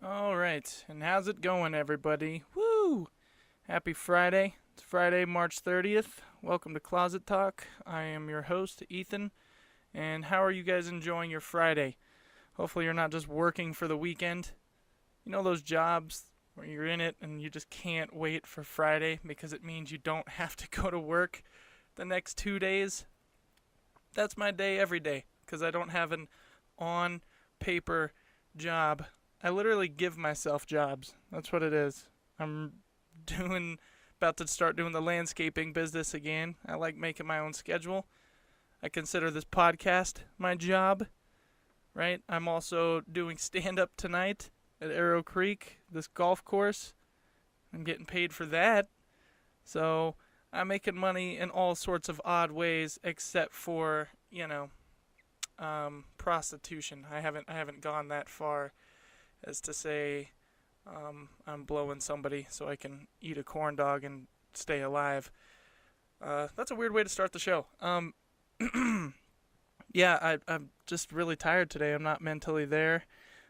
All right, and how's it going, everybody? Woo! Happy Friday. It's Friday, March 30th. Welcome to Closet Talk. I am your host, Ethan. And how are you guys enjoying your Friday? Hopefully, you're not just working for the weekend. You know those jobs where you're in it and you just can't wait for Friday because it means you don't have to go to work the next 2 days? That's my day every day because I don't have an on paper job. I literally give myself jobs. That's what it is. I'm doing about to start doing the landscaping business again. I like making my own schedule. I consider this podcast my job, right? I'm also doing stand up tonight at Arrow Creek, this golf course. I'm getting paid for that. So, I'm making money in all sorts of odd ways except for, prostitution. I haven't gone that far as to say I'm blowing somebody so I can eat a corn dog and stay alive. That's a weird way to start the show. Yeah, I'm just really tired today. I'm not mentally there.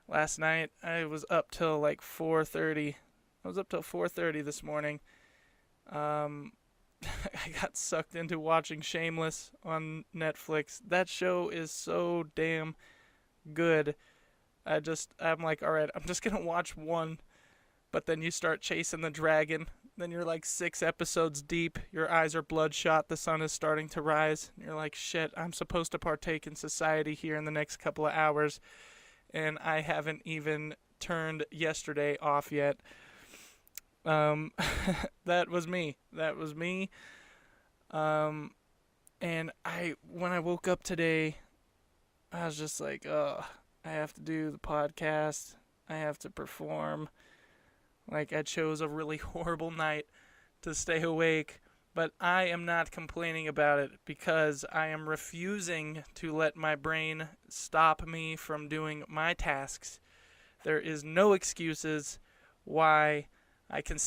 Last night I was up till like 4:30. I was up till 4:30 this morning. I got sucked into watching Shameless on Netflix. That show is so damn good. I'm like, all right, I'm just gonna watch one, but then you start chasing the dragon. Then you're like 6 episodes deep. Your eyes are bloodshot. The sun is starting to rise. And you're like, shit, I'm supposed to partake in society here in the next couple of hours, and I haven't even turned yesterday off yet. That was me. And when I woke up today, I was just like, ugh. I have to do the podcast. I have to perform. Like, I chose a really horrible night to stay awake, but I am not complaining about it because I am refusing to let my brain stop me from doing my tasks. There is no excuses why I can...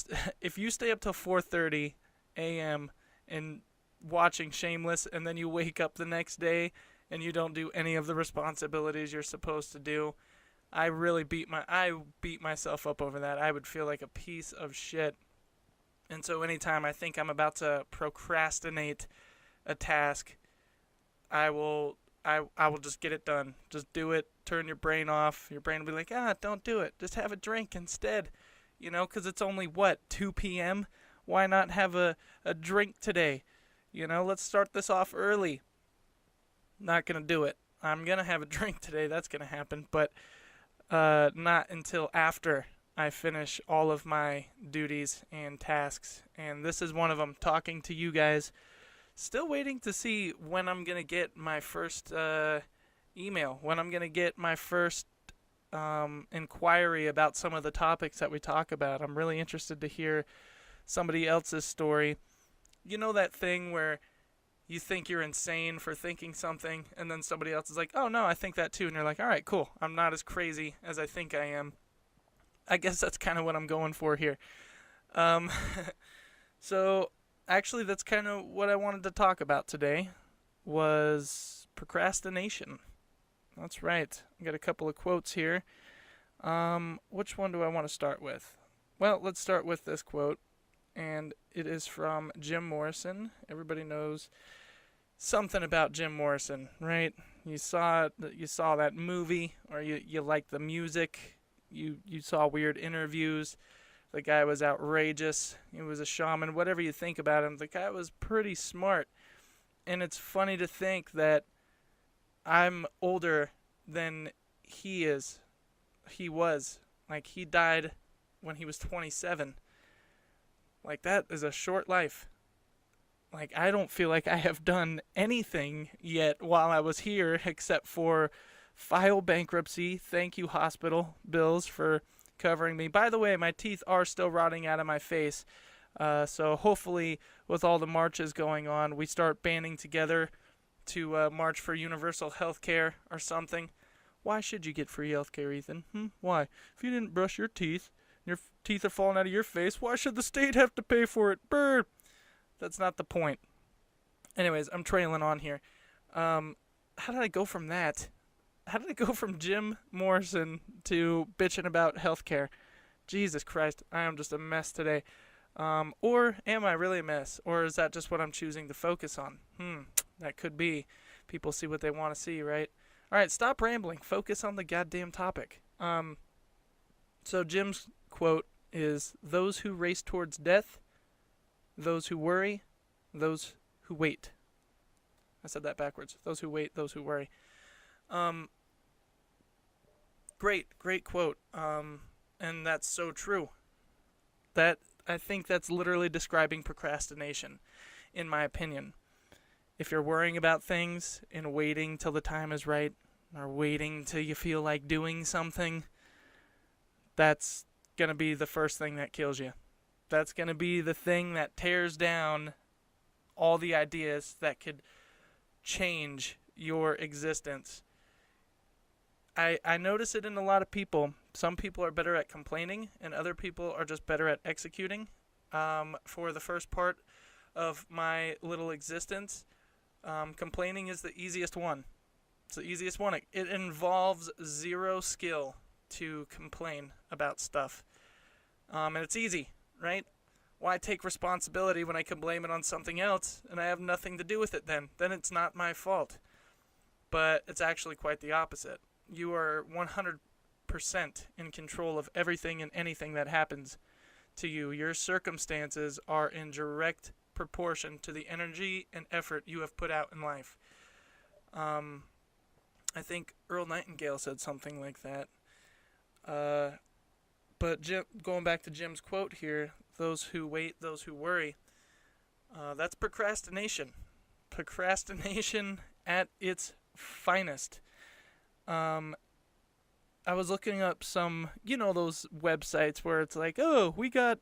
if you stay up till 4:30 a.m. and watching Shameless and then you wake up the next day and you don't do any of the responsibilities you're supposed to do, I beat myself up over that. I would feel like a piece of shit. And so anytime I think I'm about to procrastinate a task, I will just get it done. Just do it. Turn your brain off. Your brain will be like, don't do it. Just have a drink instead. Because it's only, 2 p.m.? Why not have a drink today? Let's start this off early. Not going to do it. I'm going to have a drink today. That's going to happen. But not until after I finish all of my duties and tasks. And this is one of them, talking to you guys. Still waiting to see when I'm going to get my first email. When I'm going to get my first inquiry about some of the topics that we talk about. I'm really interested to hear somebody else's story. You know that thing where you think you're insane for thinking something, and then somebody else is like, oh no, I think that too. And you're like, all right, cool. I'm not as crazy as I think I am. I guess that's kind of what I'm going for here. So actually that's kind of what I wanted to talk about today was procrastination. That's right. I got a couple of quotes here. Which one do I want to start with? Well, let's start with this quote. And it is from Jim Morrison. Everybody knows something about Jim Morrison, right? You saw that movie, or you liked the music. You saw weird interviews. The guy was outrageous. He was a shaman. Whatever you think about him, the guy was pretty smart. And it's funny to think that I'm older than he is. He was. Like, he died when he was 27. Like, that is a short life. Like, I don't feel like I have done anything yet while I was here except for file bankruptcy. Thank you, hospital bills, for covering me. By the way, my teeth are still rotting out of my face. So hopefully, with all the marches going on, we start banding together to march for universal health care or something. Why should you get free health care, Ethan? Why? If you didn't brush your teeth, your teeth are falling out of your face, why should the state have to pay for it? Brr! That's not the point. Anyways, I'm trailing on here. How did I go from that? how did it go from Jim Morrison to bitching about healthcare? Jesus Christ, I am just a mess today. Or am I really a mess? Or is that just what I'm choosing to focus on? That could be. People see what they want to see, right? Alright, stop rambling. Focus on the goddamn topic. So Jim's quote is, "Those who race towards death, those who worry, those who wait." I said that backwards. Those who wait, those who worry. Great quote. And that's so true. I think that's literally describing procrastination, in my opinion. If you're worrying about things and waiting till the time is right, or waiting till you feel like doing something, that's going to be the first thing that kills you. That's going to be the thing that tears down all the ideas that could change your existence. I notice it in a lot of people. Some people are better at complaining, and other people are just better at executing. For the first part of my little existence, complaining is the easiest one. It's the easiest one. It involves zero skill to complain about stuff. And it's easy, right? Why take responsibility when I can blame it on something else and I have nothing to do with it then? Then it's not my fault. But it's actually quite the opposite. You are 100% in control of everything and anything that happens to you. Your circumstances are in direct proportion to the energy and effort you have put out in life. I think Earl Nightingale said something like that. But going back to Jim's quote here, "Those who wait, those who worry," that's procrastination. Procrastination at its finest. I was looking up some, those websites where it's like, oh, we got,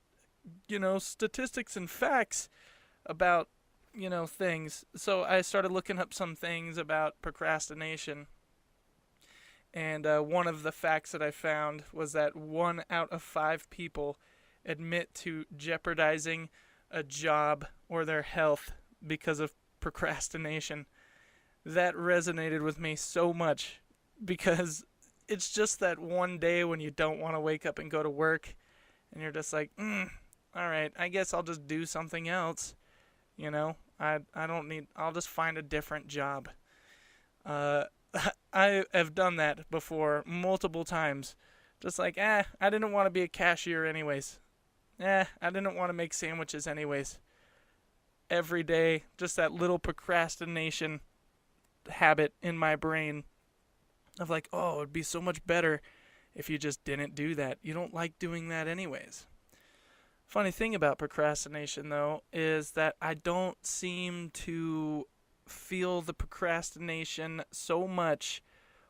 statistics and facts about, things. So I started looking up some things about procrastination. And one of the facts that I found was that 1 out of 5 people admit to jeopardizing a job or their health because of procrastination. That resonated with me so much, because it's just that one day when you don't want to wake up and go to work, and you're just like, alright, I guess I'll just do something else. I'll just find a different job. I have done that before multiple times. Just like, I didn't want to be a cashier anyways. I didn't want to make sandwiches anyways. Every day, just that little procrastination habit in my brain of like, oh, it'd be so much better if you just didn't do that. You don't like doing that anyways. Funny thing about procrastination, though, is that I don't seem to feel the procrastination so much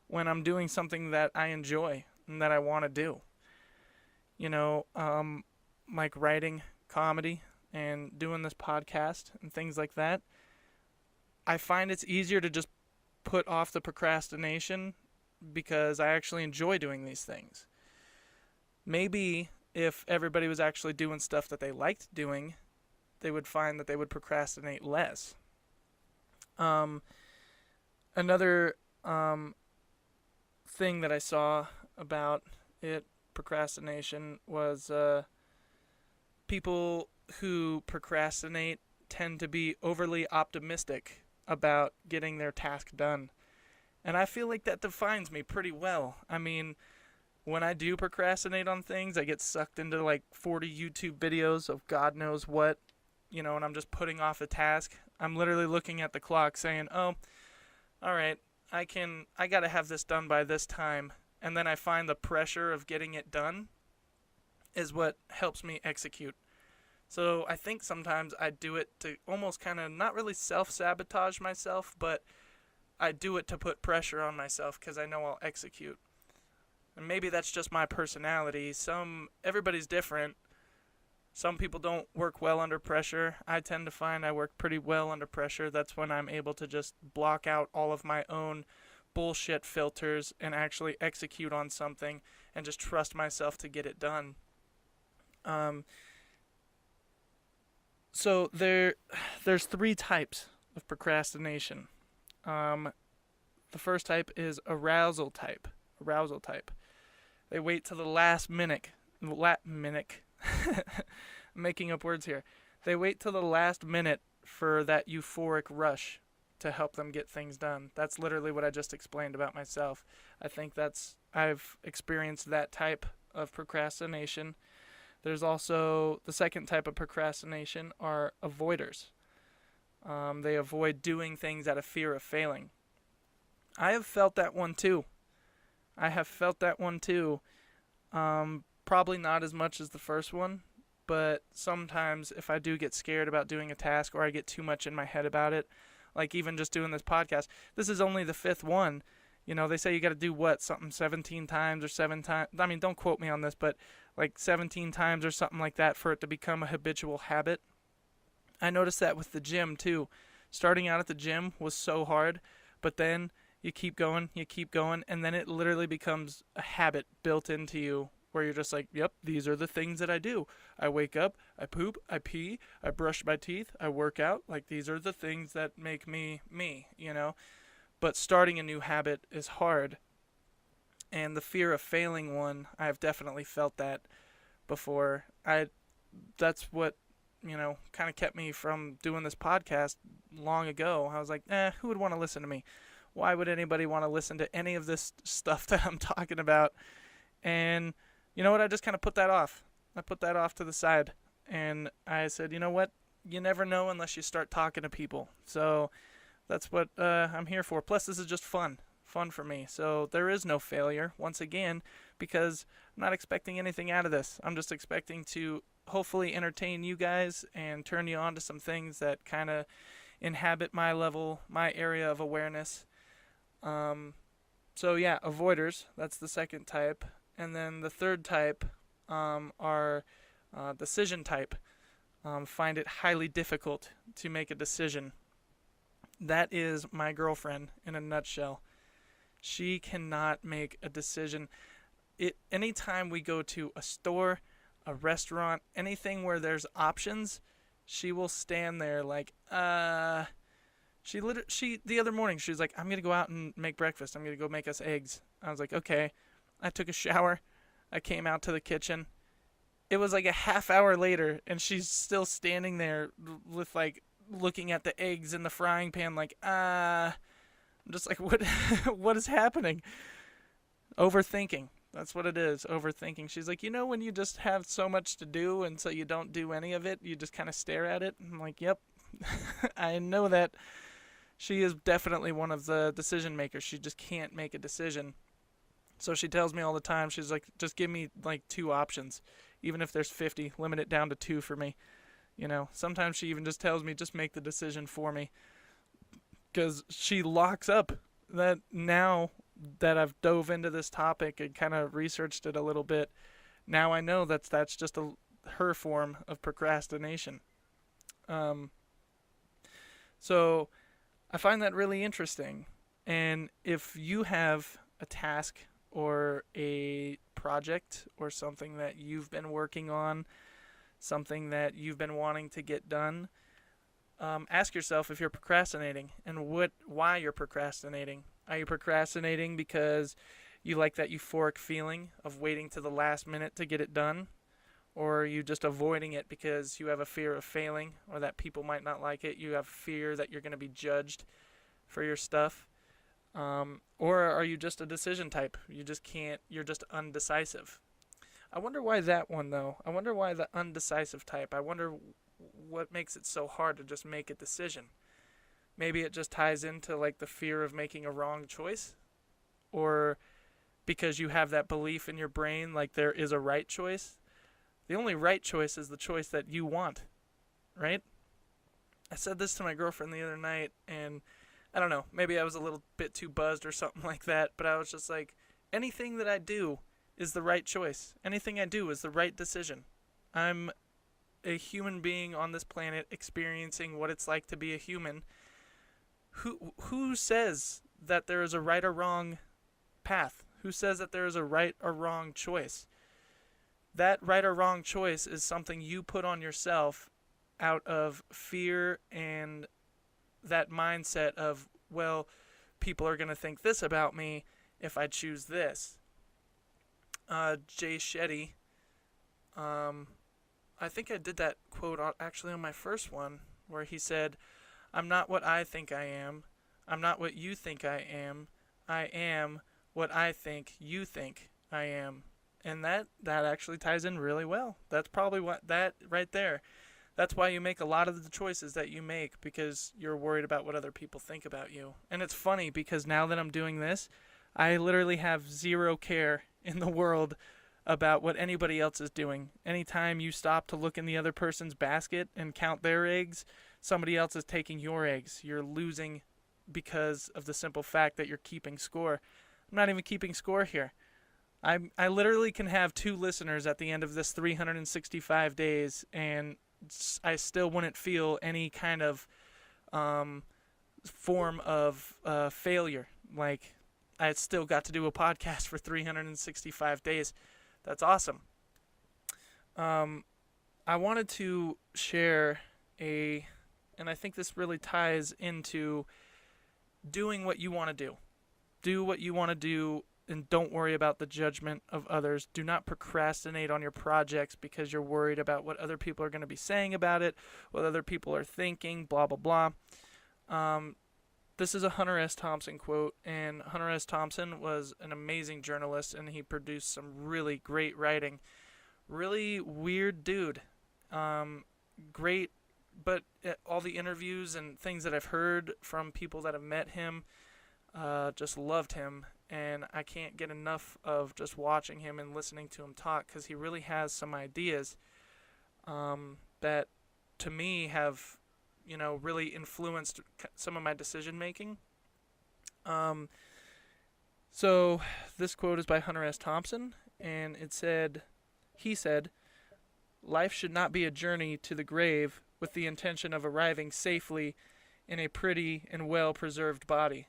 when I'm doing something that I enjoy and that I want to do. Like writing comedy and doing this podcast and things like that. I find it's easier to just put off the procrastination because I actually enjoy doing these things. Maybe if everybody was actually doing stuff that they liked doing, they would find that they would procrastinate less. Another thing that I saw about procrastination, was people who procrastinate tend to be overly optimistic about getting their task done. And I feel like that defines me pretty well. I mean, when I do procrastinate on things, I get sucked into like 40 YouTube videos of God knows what, and I'm just putting off a task. I'm literally looking at the clock saying, oh, alright, I gotta have this done by this time. And then I find the pressure of getting it done is what helps me execute. So I think sometimes I do it to almost kind of not really self-sabotage myself, but I do it to put pressure on myself because I know I'll execute. And maybe that's just my personality. Everybody's different. Some people don't work well under pressure. I tend to find I work pretty well under pressure. That's when I'm able to just block out all of my own bullshit filters and actually execute on something and just trust myself to get it done. So there's 3 types of procrastination. The first type is arousal type. Arousal type. They wait till the last minute. Making up words here. They wait till the last minute for that euphoric rush to help them get things done. That's literally what I just explained about myself. I think I've experienced that type of procrastination. There's also the second type of procrastination are avoiders. They avoid doing things out of fear of failing. I have felt that one too. Probably not as much as the first one, but sometimes if I do get scared about doing a task or I get too much in my head about it, like even just doing this podcast, this is only the fifth one. You know, they say you got to do something 17 times or 7 times. I mean, don't quote me on this, but like 17 times or something like that for it to become a habitual habit. I noticed that with the gym too. Starting out at the gym was so hard, but then you keep going, and then it literally becomes a habit built into you where you're just like, yep, these are the things that I do. I wake up, I poop, I pee, I brush my teeth, I work out. Like, these are the things that make me me, you know? But starting a new habit is hard. And the fear of failing one, I've definitely felt that before. That's what, kind of kept me from doing this podcast long ago. I was like, who would want to listen to me? Why would anybody want to listen to any of this stuff that I'm talking about? And you know what? I just kind of put that off. I put that off to the side. And I said, you know what? You never know unless you start talking to people. So that's what I'm here for. Plus, this is just fun for me. So there is no failure, once again, because I'm not expecting anything out of this. I'm just expecting to hopefully entertain you guys and turn you on to some things that kind of inhabit my area of awareness. So yeah, avoiders, that's the second type. And then the third type are decision type. Find it highly difficult to make a decision. That is my girlfriend in a nutshell. She cannot make a decision. Anytime we go to a store, a restaurant, anything where there's options, she will stand there like, She the other morning, she was like, I'm going to go out and make breakfast. I'm going to go make us eggs. I was like, okay. I took a shower. I came out to the kitchen. It was like a half hour later, and she's still standing there with, like, looking at the eggs in the frying pan like, I'm just like, what is happening? Overthinking. That's what it is, overthinking. She's like, when you just have so much to do, and so you don't do any of it, you just kind of stare at it? I'm like, yep, I know that. She is definitely one of the decision makers. She just can't make a decision. So she tells me all the time, she's like, just give me like 2 options. Even if there's 50, limit it down to 2 for me. Sometimes she even just tells me, just make the decision for me. Because she locks up that. Now that I've dove into this topic and kind of researched it a little bit, now I know that's just her form of procrastination. So I find that really interesting. And if you have a task or a project or something that you've been working on, something that you've been wanting to get done, ask yourself if you're procrastinating and why you're procrastinating. Are you procrastinating because you like that euphoric feeling of waiting to the last minute to get it done? Or are you just avoiding it because you have a fear of failing or that people might not like it? You have fear that you're going to be judged for your stuff? Or are you just a decision type? You're just undecisive. I wonder why that one, though. I wonder why the undecisive type. I wonder what makes it so hard to just make a decision. Maybe it just ties into like the fear of making a wrong choice, or because you have that belief in your brain like there is a right choice. The only right choice is the choice that you want, right? I said this to my girlfriend the other night, and I don't know, maybe I was a little bit too buzzed or something like that, but I was just like, anything that I do is the right choice. Anything I do is the right decision. I'm a human being on this planet experiencing what it's like to be a human. Who says that there is a right or wrong path? Who says that there is a right or wrong choice? That right or wrong choice is something you put on yourself out of fear and that mindset of, well, people are going to think this about me if I choose this. Jay Shetty, I think I did that quote actually on my first one, where he said, "I'm not what I think I am. I'm not what you think I am. I am what I think you think I am." And that actually ties in really well. That's probably what that right there. That's why you make a lot of the choices that you make, because you're worried about what other people think about you. And it's funny because now that I'm doing this, I literally have zero care in the world about what anybody else is doing. Anytime you stop to look in the other person's basket and count their eggs, somebody else is taking your eggs. You're losing because of the simple fact that you're keeping score. I'm not even keeping score here. I literally can have 2 listeners at the end of this 365 days, and I still wouldn't feel any kind of form of failure. Like, I still got to do a podcast for 365 days. That's awesome. I wanted to share and I think this really ties into doing what you want to do. Do what you want to do, and don't worry about the judgment of others. Do not procrastinate on your projects because you're worried about what other people are going to be saying about it, what other people are thinking, blah, blah, blah. This is a Hunter S. Thompson quote, and Hunter S. Thompson was an amazing journalist, and he produced some really great writing. Really weird dude. Great, but all the interviews and things that I've heard from people that have met him, just loved him. And I can't get enough of just watching him and listening to him talk, because he really has some ideas that, to me, have, really influenced some of my decision making. So this quote is by Hunter S. Thompson, and he said, "Life should not be a journey to the grave with the intention of arriving safely in a pretty and well-preserved body,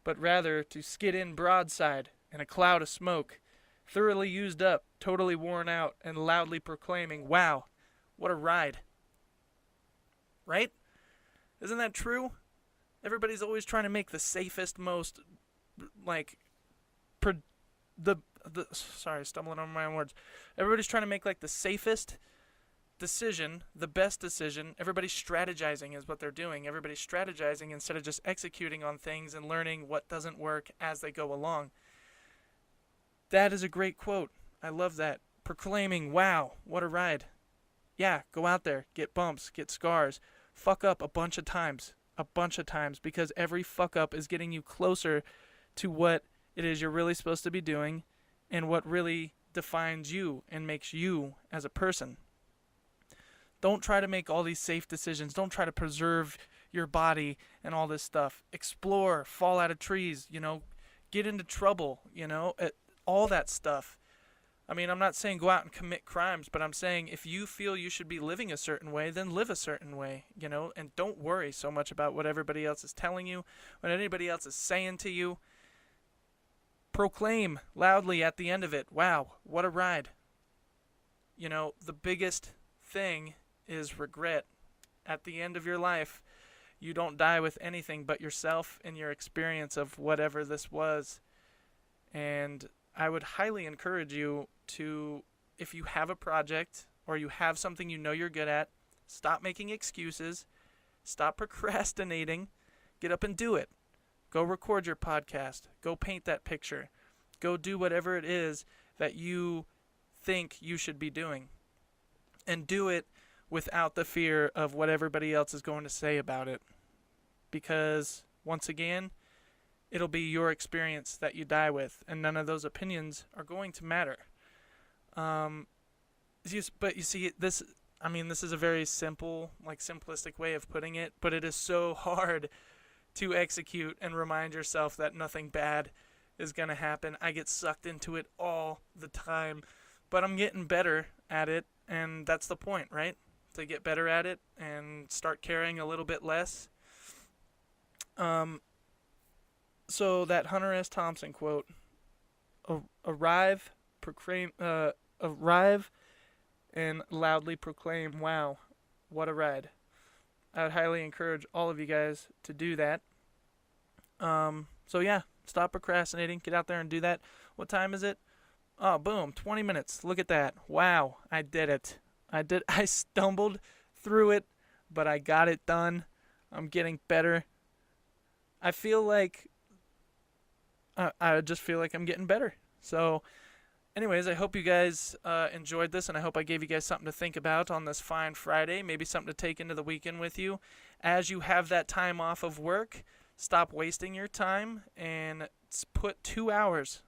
but rather to skid in broadside in a cloud of smoke, thoroughly used up, totally worn out, and loudly proclaiming, 'Wow, what a ride.'" Right? Isn't that true? Everybody's always trying to make the safest, most, sorry, stumbling over my own words. Everybody's trying to make, the safest decision, the best decision. Everybody's strategizing is what they're doing. Everybody's strategizing instead of just executing on things and learning what doesn't work as they go along. That is a great quote. I love that. Proclaiming, "Wow, what a ride." Yeah, go out there, get bumps, get scars, fuck up a bunch of times, because every fuck up is getting you closer to what it is you're really supposed to be doing and what really defines you and makes you as a person. Don't try to make all these safe decisions. Don't try to preserve your body and all this stuff. Explore, fall out of trees, get into trouble, all that stuff. I mean, I'm not saying go out and commit crimes, but I'm saying if you feel you should be living a certain way, then live a certain way, and don't worry so much about what everybody else is telling you, what anybody else is saying to you. Proclaim loudly at the end of it, "Wow, what a ride." The biggest thing is regret. At the end of your life, you don't die with anything but yourself and your experience of whatever this was. And I would highly encourage you to, if you have a project or you have something you're good at, stop making excuses, stop procrastinating, get up and do it. Go record your podcast, go paint that picture, go do whatever it is that you think you should be doing. And do it without the fear of what everybody else is going to say about it. Because, once again, it'll be your experience that you die with, and none of those opinions are going to matter. But you see, this is a very simple, simplistic way of putting it, but it is so hard to execute and remind yourself that nothing bad is going to happen. I get sucked into it all the time, but I'm getting better at it, and that's the point, right? To get better at it and start caring a little bit less. So that Hunter S. Thompson quote, arrive and loudly proclaim, "Wow, what a ride." I would highly encourage all of you guys to do that. So yeah, stop procrastinating. Get out there and do that. What time is it? Oh, boom, 20 minutes. Look at that. Wow, I did it. I stumbled through it, but I got it done. I'm getting better. I feel like I just feel like I'm getting better. So, anyways, I hope you guys enjoyed this, and I hope I gave you guys something to think about on this fine Friday. Maybe something to take into the weekend with you. As you have that time off of work, stop wasting your time and put 2 hours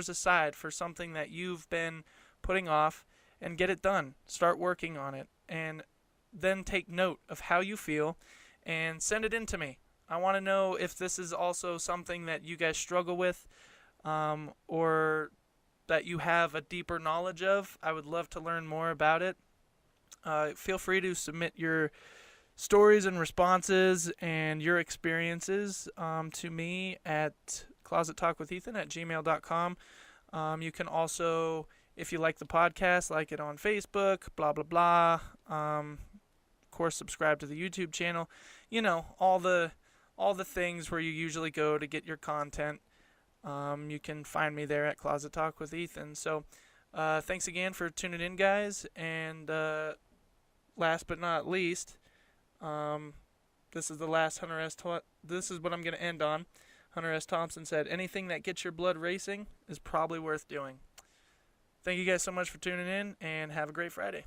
aside for something that you've been putting off and get it done. Start working on it, and then take note of how you feel and send it in to me. I want to know if this is also something that you guys struggle with, or that you have a deeper knowledge of. I would love to learn more about it. Feel free to submit your stories and responses and your experiences to me at closettalkwithethan@gmail.com. You can also, if you like the podcast, like it on Facebook, blah, blah, blah. Of course, subscribe to the YouTube channel. You know, all the things where you usually go to get your content. You can find me there at Closet Talk with Ethan. So, thanks again for tuning in, guys. And last but not least, this is the last Hunter S. This is what I'm going to end on. Hunter S. Thompson said, "Anything that gets your blood racing is probably worth doing." Thank you guys so much for tuning in, and have a great Friday.